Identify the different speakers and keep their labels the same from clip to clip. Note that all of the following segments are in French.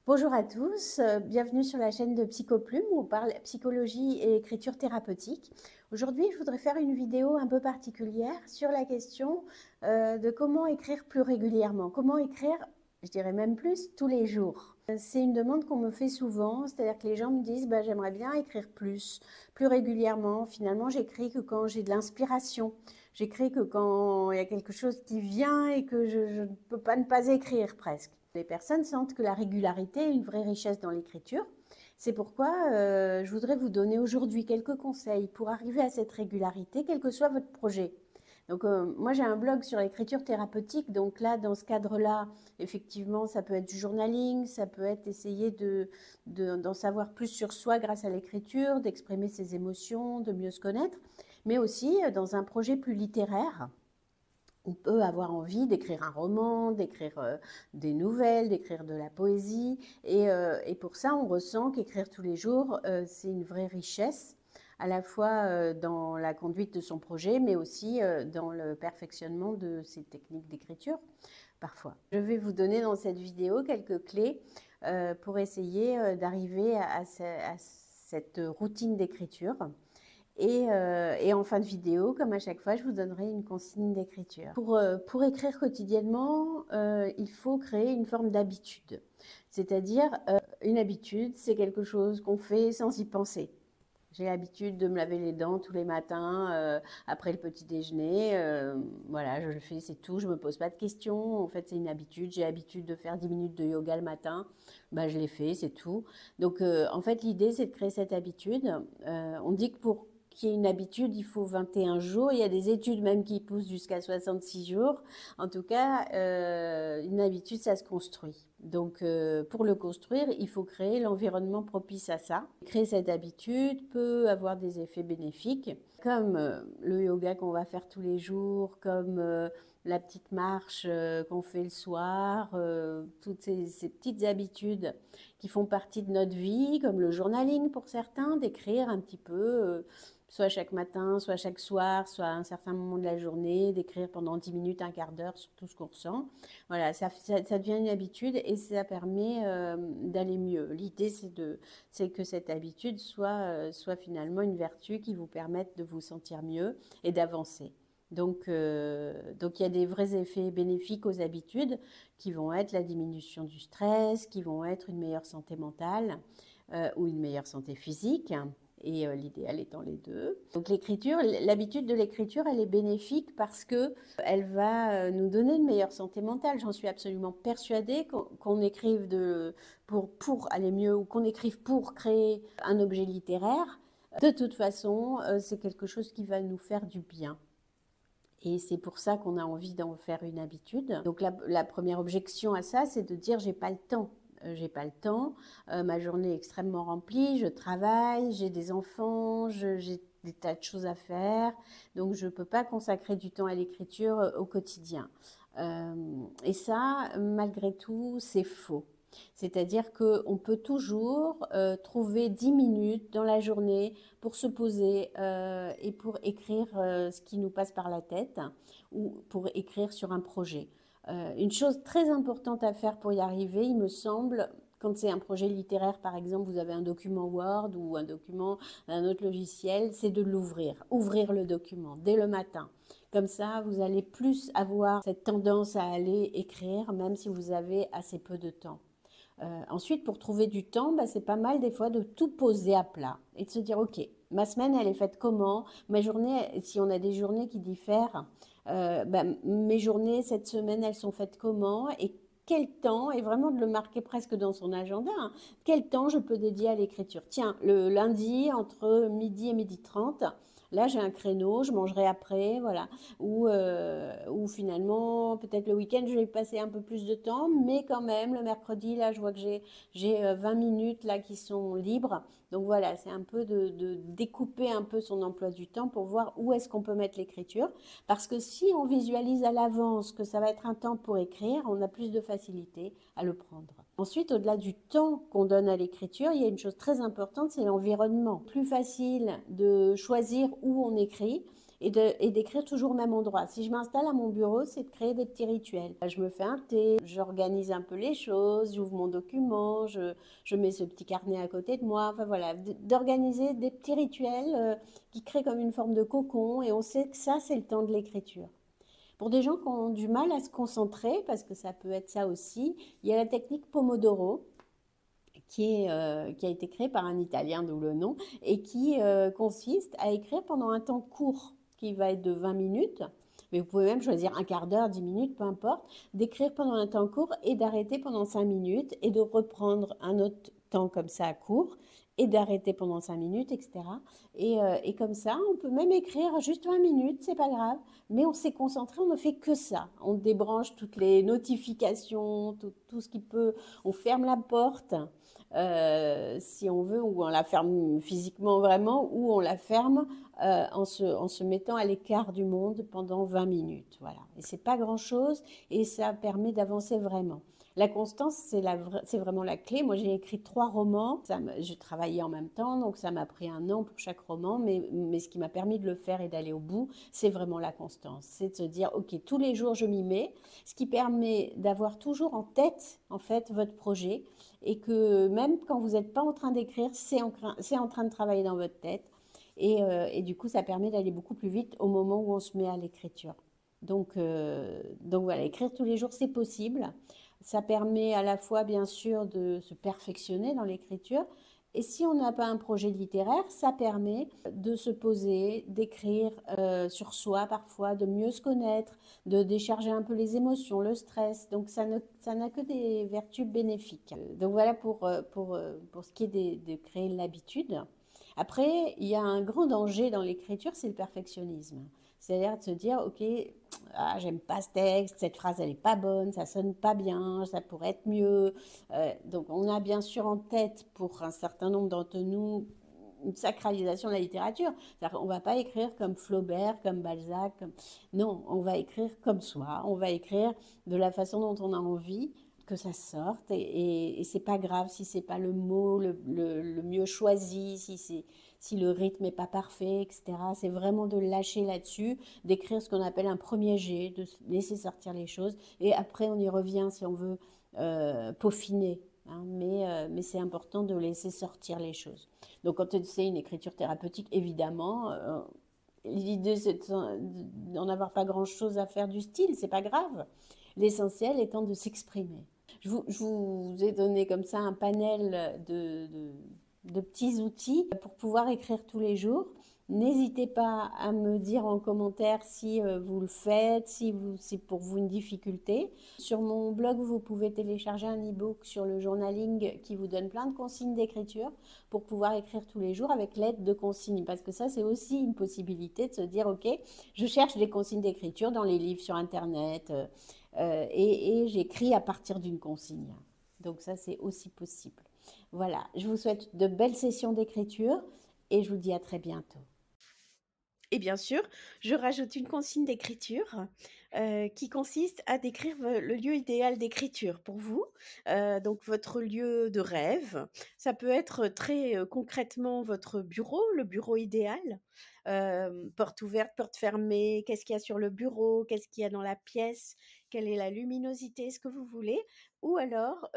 Speaker 1: Bonjour à tous, bienvenue sur la chaîne de Psychoplume où on parle psychologie et écriture thérapeutique. Aujourd'hui, je voudrais faire une vidéo un peu particulière sur la question de comment écrire plus régulièrement. Comment écrire, je dirais même plus, tous les jours. C'est une demande qu'on me fait souvent, c'est-à-dire que les gens me disent j'aimerais bien écrire plus régulièrement. Finalement, j'écris que quand j'ai de l'inspiration. J'écris que quand il y a quelque chose qui vient et que je ne peux pas ne pas écrire presque. Les personnes sentent que la régularité est une vraie richesse dans l'écriture. C'est pourquoi je voudrais vous donner aujourd'hui quelques conseils pour arriver à cette régularité, quel que soit votre projet. Donc moi j'ai un blog sur l'écriture thérapeutique, donc là dans ce cadre-là, effectivement ça peut être du journaling, ça peut être essayer d'en savoir plus sur soi grâce à l'écriture, d'exprimer ses émotions, de mieux se connaître, mais aussi dans un projet plus littéraire. On peut avoir envie d'écrire un roman, d'écrire des nouvelles, d'écrire de la poésie. Et pour ça, on ressent qu'écrire tous les jours, c'est une vraie richesse, à la fois dans la conduite de son projet, mais aussi dans le perfectionnement de ses techniques d'écriture, parfois. Je vais vous donner dans cette vidéo quelques clés pour essayer d'arriver à cette routine d'écriture. Et en fin de vidéo, comme à chaque fois, je vous donnerai une consigne d'écriture. Pour écrire quotidiennement, il faut créer une forme d'habitude. C'est-à-dire, une habitude, c'est quelque chose qu'on fait sans y penser. J'ai l'habitude de me laver les dents tous les matins après le petit déjeuner. Voilà, je le fais, c'est tout. Je ne me pose pas de questions. En fait, c'est une habitude. J'ai l'habitude de faire 10 minutes de yoga le matin. Je l'ai fait, c'est tout. Donc, en fait, l'idée, c'est de créer cette habitude. On dit que pour qu'il y ait une habitude, il faut 21 jours. Il y a des études même qui poussent jusqu'à 66 jours. En tout cas, une habitude, ça se construit. Donc, pour le construire, il faut créer l'environnement propice à ça. Créer cette habitude peut avoir des effets bénéfiques, comme le yoga qu'on va faire tous les jours, comme la petite marche qu'on fait le soir, toutes ces petites habitudes qui font partie de notre vie, comme le journaling pour certains, d'écrire un petit peu, soit chaque matin, soit chaque soir, soit à un certain moment de la journée, d'écrire pendant 10 minutes, un quart d'heure sur tout ce qu'on ressent. Voilà, ça devient une habitude et ça permet d'aller mieux. L'idée, c'est que cette habitude soit finalement une vertu qui vous permette de vous sentir mieux et d'avancer. Donc il y a des vrais effets bénéfiques aux habitudes qui vont être la diminution du stress, qui vont être une meilleure santé mentale ou une meilleure santé physique. Et l'idéal étant les deux. Donc l'écriture, l'habitude de l'écriture, elle est bénéfique parce qu'elle va nous donner une meilleure santé mentale. J'en suis absolument persuadée qu'on écrive pour aller mieux ou qu'on écrive pour créer un objet littéraire. De toute façon, c'est quelque chose qui va nous faire du bien. Et c'est pour ça qu'on a envie d'en faire une habitude. Donc la première objection à ça, c'est de dire j'ai pas le temps. J'ai pas le temps, ma journée est extrêmement remplie, je travaille, j'ai des enfants, j'ai des tas de choses à faire, donc je ne peux pas consacrer du temps à l'écriture au quotidien. Et ça, malgré tout, c'est faux. C'est-à-dire qu'on peut toujours trouver 10 minutes dans la journée pour se poser et pour écrire ce qui nous passe par la tête ou pour écrire sur un projet. Une chose très importante à faire pour y arriver, il me semble, quand c'est un projet littéraire, par exemple, vous avez un document Word ou un document d'un autre logiciel, c'est de l'ouvrir, ouvrir le document dès le matin. Comme ça, vous allez plus avoir cette tendance à aller écrire, même si vous avez assez peu de temps. Ensuite, pour trouver du temps, c'est pas mal des fois de tout poser à plat et de se dire, ok, ma semaine, elle est faite comment? Ma journée, si on a des journées qui diffèrent, mes journées cette semaine, elles sont faites comment? Et quel temps, et vraiment de le marquer presque dans son agenda, hein, quel temps je peux dédier à l'écriture? Tiens, le lundi, entre midi et midi 30, là j'ai un créneau, je mangerai après, voilà. Ou finalement, peut-être le week-end, je vais passer un peu plus de temps, mais quand même, le mercredi, là, je vois que j'ai 20 minutes là qui sont libres. Donc voilà, c'est un peu de découper un peu son emploi du temps pour voir où est-ce qu'on peut mettre l'écriture. Parce que si on visualise à l'avance que ça va être un temps pour écrire, on a plus de facilité à le prendre. Ensuite, au-delà du temps qu'on donne à l'écriture, il y a une chose très importante, c'est l'environnement. Plus facile de choisir où on écrit, et d'écrire toujours au même endroit. Si je m'installe à mon bureau, c'est de créer des petits rituels. Je me fais un thé, j'organise un peu les choses, j'ouvre mon document, je mets ce petit carnet à côté de moi. Enfin voilà, d'organiser des petits rituels qui créent comme une forme de cocon et on sait que ça, c'est le temps de l'écriture. Pour des gens qui ont du mal à se concentrer, parce que ça peut être ça aussi, il y a la technique Pomodoro qui a été créée par un Italien, d'où le nom, et qui consiste à écrire pendant un temps court, qui va être de 20 minutes, mais vous pouvez même choisir un quart d'heure, 10 minutes, peu importe, d'écrire pendant un temps court et d'arrêter pendant 5 minutes et de reprendre un autre temps comme ça court et d'arrêter pendant 5 minutes, etc. Et comme ça, on peut même écrire juste 20 minutes, c'est pas grave, mais on s'est concentré, on ne fait que ça. On débranche toutes les notifications, tout ce qui peut, on ferme la porte si on veut, ou on la ferme physiquement vraiment, ou on la ferme en se mettant à l'écart du monde pendant 20 minutes. Voilà. Et c'est pas grand-chose et ça permet d'avancer vraiment. La constance, c'est vraiment la clé. Moi, j'ai écrit 3 romans. Je travaillais en même temps, donc ça m'a pris un an pour chaque roman. Mais ce qui m'a permis de le faire et d'aller au bout, c'est vraiment la constance. C'est de se dire, OK, tous les jours, je m'y mets. Ce qui permet d'avoir toujours en tête, en fait, votre projet. Et que même quand vous n'êtes pas en train d'écrire, c'est en train de travailler dans votre tête. Et du coup, ça permet d'aller beaucoup plus vite au moment où on se met à l'écriture. Donc voilà, écrire tous les jours, c'est possible. Ça permet à la fois, bien sûr, de se perfectionner dans l'écriture. Et si on n'a pas un projet littéraire, ça permet de se poser, d'écrire sur soi parfois, de mieux se connaître, de décharger un peu les émotions, le stress. Donc ça n'a que des vertus bénéfiques. Donc voilà pour ce qui est de créer l'habitude. Après, il y a un grand danger dans l'écriture, c'est le perfectionnisme. C'est-à-dire de se dire, ok, ah, j'aime pas ce texte, cette phrase elle est pas bonne, ça sonne pas bien, ça pourrait être mieux. Donc on a bien sûr en tête pour un certain nombre d'entre nous une sacralisation de la littérature. On ne va pas écrire comme Flaubert, comme Balzac. Non, on va écrire comme soi. On va écrire de la façon dont on a envie que ça sorte. Et c'est pas grave si c'est pas le mot le mieux choisi, si le rythme n'est pas parfait, etc. C'est vraiment de lâcher là-dessus, d'écrire ce qu'on appelle un premier jet, de laisser sortir les choses. Et après, on y revient si on veut peaufiner. Hein, mais c'est important de laisser sortir les choses. Donc quand c'est une écriture thérapeutique, évidemment, l'idée c'est d'en avoir pas grand-chose à faire du style, c'est pas grave. L'essentiel étant de s'exprimer. Je vous ai donné comme ça un panel de petits outils pour pouvoir écrire tous les jours. N'hésitez pas à me dire en commentaire si vous le faites, si c'est pour vous une difficulté. Sur mon blog, vous pouvez télécharger un e-book sur le journaling qui vous donne plein de consignes d'écriture pour pouvoir écrire tous les jours avec l'aide de consignes. Parce que ça, c'est aussi une possibilité de se dire, OK, je cherche des consignes d'écriture dans les livres sur Internet et j'écris à partir d'une consigne. Donc ça, c'est aussi possible. Voilà, je vous souhaite de belles sessions d'écriture et je vous dis à très bientôt. Et bien sûr, je rajoute une consigne d'écriture qui consiste à décrire le lieu idéal d'écriture pour vous, donc votre lieu de rêve. Ça peut être très concrètement votre bureau, le bureau idéal, porte ouverte, porte fermée, qu'est-ce qu'il y a sur le bureau, qu'est-ce qu'il y a dans la pièce, quelle est la luminosité, ce que vous voulez. Ou alors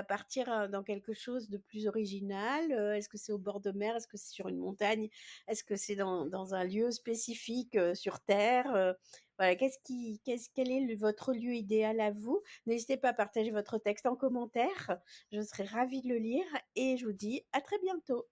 Speaker 1: partir dans quelque chose de plus original. Est-ce que c'est au bord de mer? Est-ce que c'est sur une montagne? Est-ce que c'est dans un lieu spécifique sur Terre? Voilà, quel est votre lieu idéal à vous? N'hésitez pas à partager votre texte en commentaire. Je serai ravie de le lire et je vous dis à très bientôt.